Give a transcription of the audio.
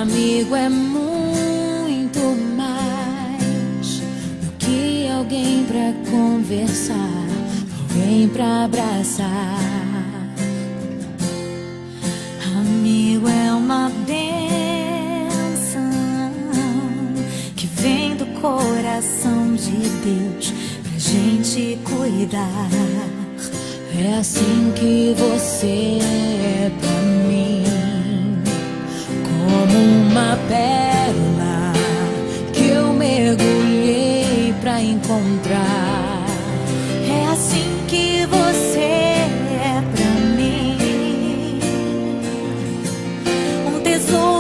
amigo é muito mais do que alguém pra conversar, alguém pra abraçar. Amigo é uma bênção que vem do coração de Deus pra gente cuidar. É assim que você é pra mim, como uma pérola que eu mergulhei pra encontrar. É assim que você é pra mim, um tesouro